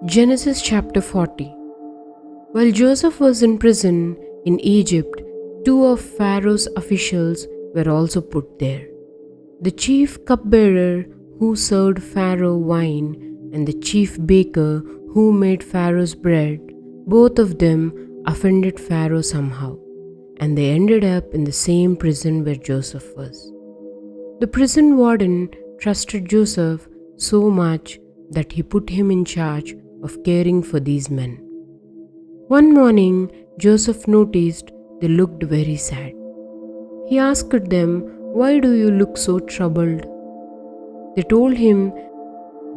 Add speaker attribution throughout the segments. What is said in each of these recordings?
Speaker 1: Genesis chapter 40. While Joseph was in prison in Egypt, two of Pharaoh's officials were also put there. The chief cupbearer who served Pharaoh wine and the chief baker who made Pharaoh's bread, both of them offended Pharaoh somehow, and they ended up in the same prison where Joseph was. The prison warden trusted Joseph so much that he put him in charge of caring for these men. One morning, Joseph noticed they looked very sad. He asked them, "Why do you look so troubled?" They told him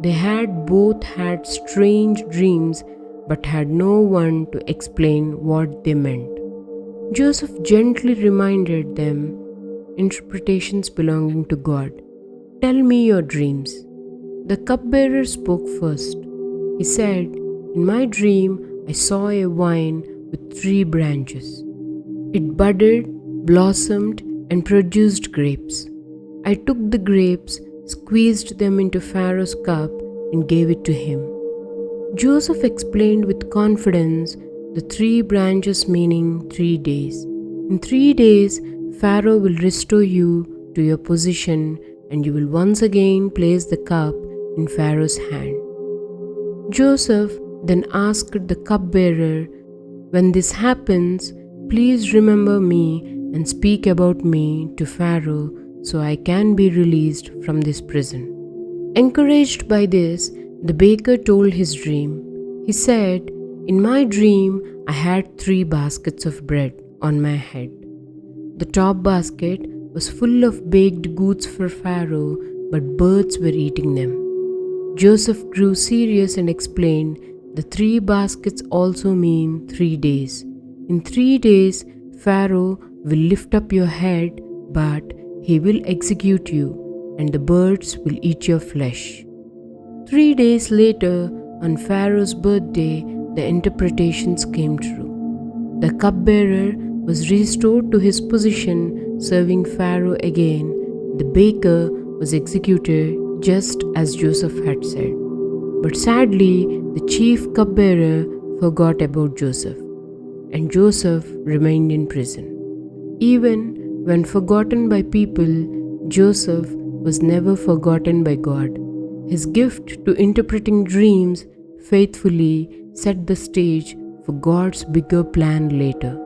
Speaker 1: they had both had strange dreams but had no one to explain what they meant. Joseph gently reminded them, "Interpretations belonging to God. Tell me your dreams." The cupbearer spoke first. He said, "In my dream, I saw a vine with 3 branches. It budded, blossomed, and produced grapes. I took the grapes, squeezed them into Pharaoh's cup, and gave it to him." Joseph explained with confidence, the 3 branches meaning 3 days. In 3 days, Pharaoh will restore you to your position, and you will once again place the cup in Pharaoh's hand. Joseph then asked the cupbearer, "When this happens, please remember me and speak about me to Pharaoh so I can be released from this prison." Encouraged by this, the baker told his dream. He said, "In my dream, I had 3 baskets of bread on my head. The top basket was full of baked goods for Pharaoh, but birds were eating them." Joseph grew serious and explained, "The 3 baskets also mean 3 days. In 3 days, Pharaoh will lift up your head, but he will execute you, and the birds will eat your flesh." 3 days later, on Pharaoh's birthday, the interpretations came true. The cupbearer was restored to his position, serving Pharaoh again. The baker was executed just as Joseph had said. But sadly, the chief cupbearer forgot about Joseph, and Joseph remained in prison. Even when forgotten by people, Joseph was never forgotten by God. His gift to interpreting dreams faithfully set the stage for God's bigger plan later.